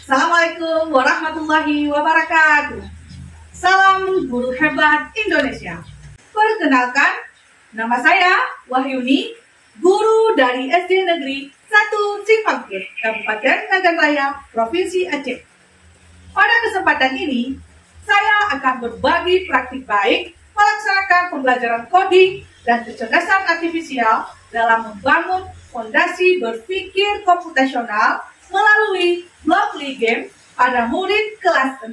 Assalamualaikum warahmatullahi wabarakatuh. Salam guru hebat Indonesia. Perkenalkan, nama saya Wahyuni, guru dari SD Negeri 1 Cipangkut, Kabupaten Nagan Raya, Provinsi Aceh. Pada kesempatan ini, saya akan berbagi praktik baik melaksanakan pembelajaran coding dan kecerdasan artifisial dalam membangun fondasi berpikir komputasional melalui blok game pada murid kelas 6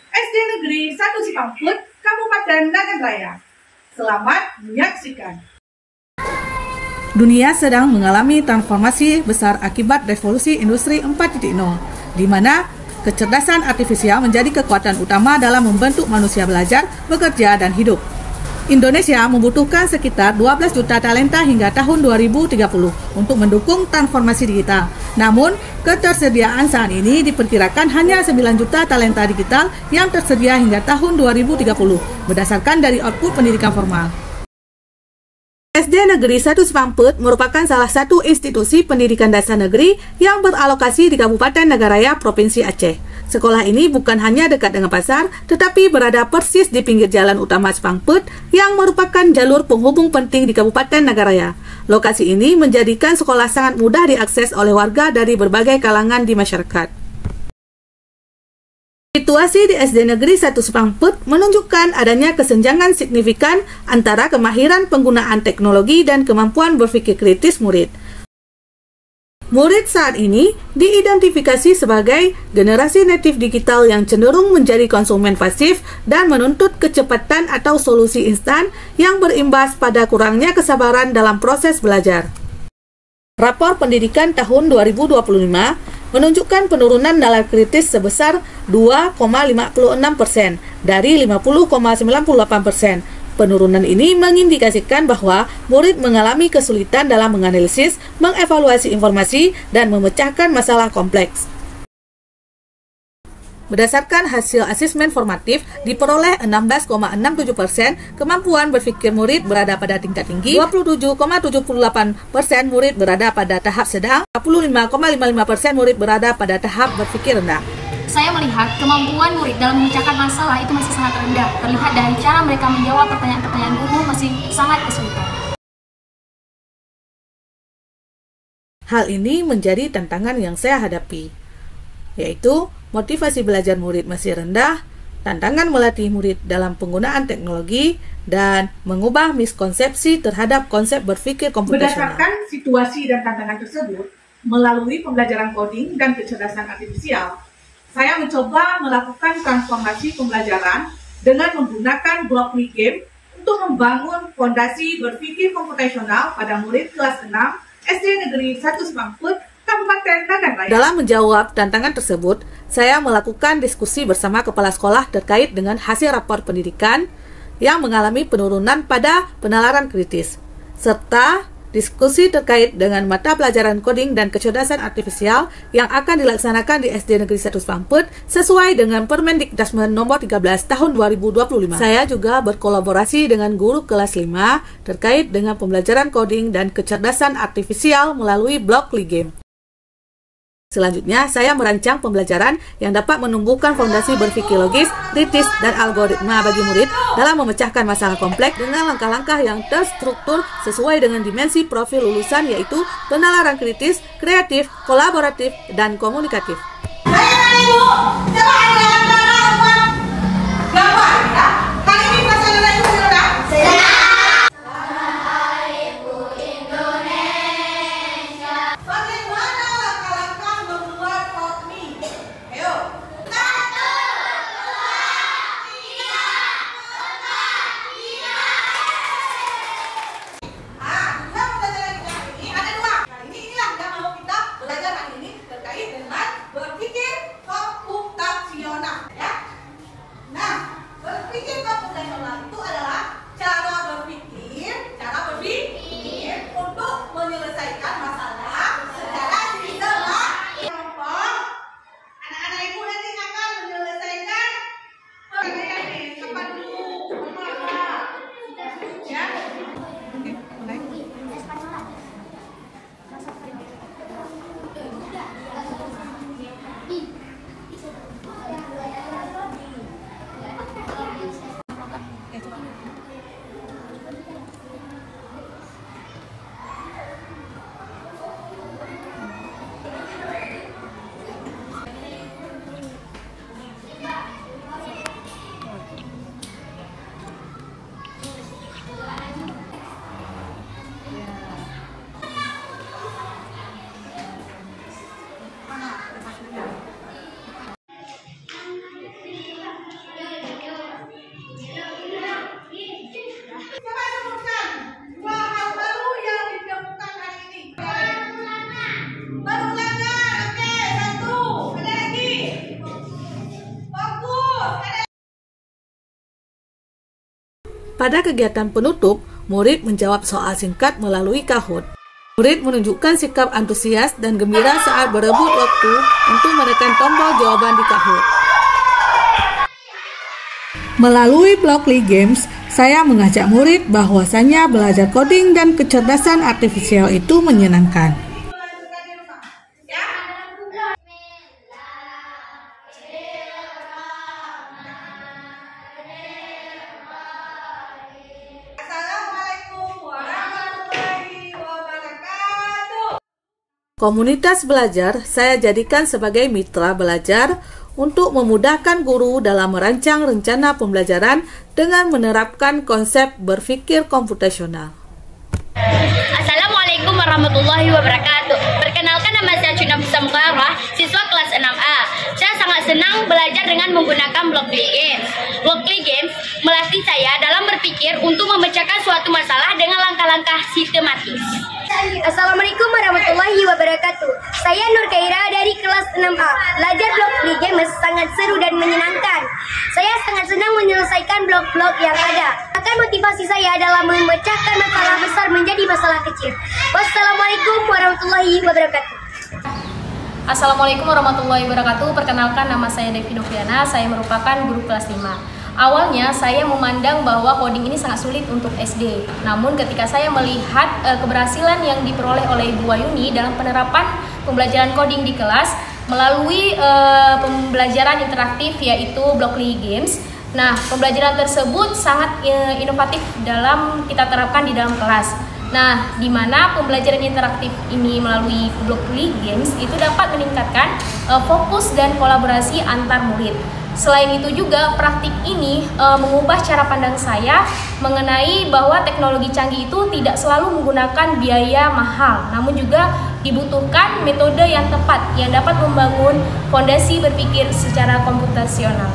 SD Negeri 1 Cipangkut, Kabupaten Nagan Raya. Selamat menyaksikan. Dunia sedang mengalami transformasi besar akibat revolusi industri 4.0, di mana kecerdasan artifisial menjadi kekuatan utama dalam membentuk manusia belajar, bekerja, dan hidup. Indonesia membutuhkan sekitar 12 juta talenta hingga tahun 2030 untuk mendukung transformasi digital. Namun, ketersediaan saat ini diperkirakan hanya 9 juta talenta digital yang tersedia hingga tahun 2030, berdasarkan dari output pendidikan formal. SD Negeri 1 Cipangkut merupakan salah satu institusi pendidikan dasar negeri yang beralokasi di Kabupaten Nagan Raya, Provinsi Aceh. Sekolah ini bukan hanya dekat dengan pasar, tetapi berada persis di pinggir jalan utama Cipangkut yang merupakan jalur penghubung penting di Kabupaten Nagan Raya. Lokasi ini menjadikan sekolah sangat mudah diakses oleh warga dari berbagai kalangan di masyarakat. Situasi di SD Negeri 1 Cipangkut menunjukkan adanya kesenjangan signifikan antara kemahiran penggunaan teknologi dan kemampuan berpikir kritis murid. Murid saat ini diidentifikasi sebagai generasi natif digital yang cenderung menjadi konsumen pasif dan menuntut kecepatan atau solusi instan yang berimbas pada kurangnya kesabaran dalam proses belajar. Rapor pendidikan tahun 2025 menunjukkan penurunan nalar kritis sebesar 2,56% dari 50,98%. Penurunan ini mengindikasikan bahwa murid mengalami kesulitan dalam menganalisis, mengevaluasi informasi, dan memecahkan masalah kompleks. Berdasarkan hasil asesmen formatif, diperoleh 16,67%, kemampuan berpikir murid berada pada tingkat tinggi, 27,78% murid berada pada tahap sedang, 45,55% murid berada pada tahap berpikir rendah. Saya melihat kemampuan murid dalam memecahkan masalah itu masih sangat rendah. Terlihat dari cara mereka menjawab pertanyaan-pertanyaan guru masih sangat kesulitan. Hal ini menjadi tantangan yang saya hadapi, yaitu motivasi belajar murid masih rendah, tantangan melatih murid dalam penggunaan teknologi, dan mengubah miskonsepsi terhadap konsep berpikir komputasional. Berdasarkan situasi dan tantangan tersebut, melalui pembelajaran coding dan kecerdasan artifisial, saya mencoba melakukan transformasi pembelajaran dengan menggunakan blok game untuk membangun fondasi berpikir komputasional pada murid kelas 6 SD Negeri 1 Cipangkut, Kabupaten Nagan Raya. Dalam menjawab tantangan tersebut, saya melakukan diskusi bersama kepala sekolah terkait dengan hasil rapor pendidikan yang mengalami penurunan pada penalaran kritis, serta diskusi terkait dengan mata pelajaran coding dan kecerdasan artifisial yang akan dilaksanakan di SD Negeri 1 Cipangkut sesuai dengan Permendikdasmen nomor 13 tahun 2025. Saya juga berkolaborasi dengan guru kelas 5 terkait dengan pembelajaran coding dan kecerdasan artifisial melalui blok game. Selanjutnya, saya merancang pembelajaran yang dapat menumbuhkan fondasi berpikir logis, kritis, dan algoritma bagi murid dalam memecahkan masalah kompleks dengan langkah-langkah yang terstruktur sesuai dengan dimensi profil lulusan, yaitu penalaran kritis, kreatif, kolaboratif, dan komunikatif. Pada kegiatan penutup, murid menjawab soal singkat melalui Kahoot. Murid menunjukkan sikap antusias dan gembira saat berebut waktu untuk menekan tombol jawaban di Kahoot. Melalui Blockly Games, saya mengajak murid bahwasannya belajar coding dan kecerdasan artifisial itu menyenangkan. Komunitas belajar saya jadikan sebagai mitra belajar untuk memudahkan guru dalam merancang rencana pembelajaran dengan menerapkan konsep berpikir komputasional. Assalamualaikum warahmatullahi wabarakatuh. Perkenalkan, nama saya Cuna Bisamukara, siswa kelas 6A. Saya sangat senang belajar dengan menggunakan Blockly Games. Blockly Games melatih saya dalam berpikir untuk memecahkan suatu masalah dengan langkah-langkah sistematis. Assalamualaikum warahmatullahi wabarakatuh. Saya Nur Kaira dari kelas 6A. Belajar Blockly Games sangat seru dan menyenangkan. Saya sangat senang menyelesaikan blok-blok yang ada. Akan motivasi saya adalah memecahkan masalah besar menjadi masalah kecil. Wassalamualaikum warahmatullahi wabarakatuh. Assalamualaikum warahmatullahi wabarakatuh. Perkenalkan, nama saya Devi Noviana. Saya merupakan guru kelas 5. Awalnya saya memandang bahwa coding ini sangat sulit untuk SD. Namun ketika saya melihat keberhasilan yang diperoleh oleh Ibu Wayuni dalam penerapan pembelajaran coding di kelas melalui pembelajaran interaktif yaitu Blockly Games. Nah, pembelajaran tersebut sangat inovatif dalam kita terapkan di dalam kelas. Nah, di mana pembelajaran interaktif ini melalui Blockly Games itu dapat meningkatkan fokus dan kolaborasi antar murid. Selain itu juga praktik ini mengubah cara pandang saya mengenai bahwa teknologi canggih itu tidak selalu menggunakan biaya mahal, namun juga dibutuhkan metode yang tepat yang dapat membangun fondasi berpikir secara komputasional.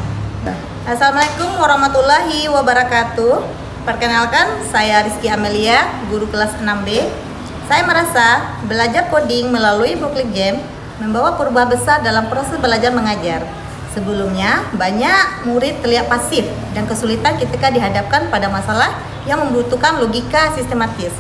Assalamualaikum warahmatullahi wabarakatuh. Perkenalkan, saya Rizky Amelia, guru kelas 6B. Saya merasa belajar coding melalui Blockly Game membawa perubahan besar dalam proses belajar mengajar. Sebelumnya, banyak murid terlihat pasif dan kesulitan ketika dihadapkan pada masalah yang membutuhkan logika sistematis.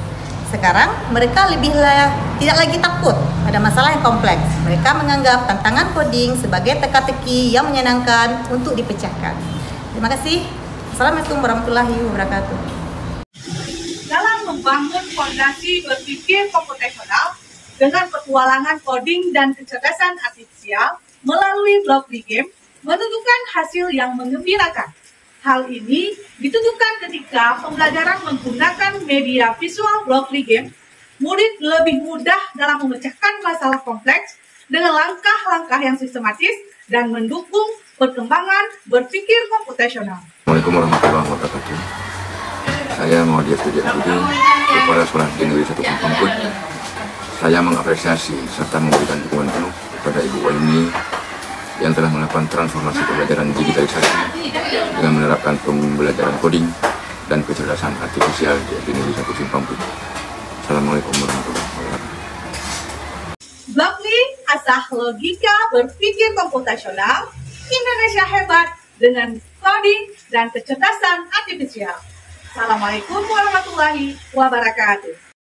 Sekarang, mereka tidak lagi takut pada masalah yang kompleks. Mereka menganggap tantangan coding sebagai teka-teki yang menyenangkan untuk dipecahkan. Terima kasih. Assalamualaikum warahmatullahi wabarakatuh. Dalam membangun fondasi berpikir komputasional dengan petualangan coding dan kecerdasan artifisial melalui Blockly Game, menunjukkan hasil yang menggembirakan. Hal ini ditujukan ketika pembelajaran menggunakan media visual Blockly Game, murid lebih mudah dalam memecahkan masalah kompleks dengan langkah-langkah yang sistematis dan mendukung perkembangan berpikir komputasional. Assalamualaikum warahmatullahi wabarakatuh. Saya Muhammad Budi Kepala Sekolah Negeri 1 Pemput. Saya mengapresiasi serta memberikan dukungan penuh kepada Ibu Wayuni yang telah melakukan transformasi pembelajaran digitalisasi dengan menerapkan pembelajaran coding dan kecerdasan artifisial di Negeri 1 Simpangput. Assalamualaikum warahmatullahi wabarakatuh. Blockly asah logika berpikir komputasional, Indonesia hebat dengan coding dan kecerdasan artifisial. Assalamualaikum warahmatullahi wabarakatuh.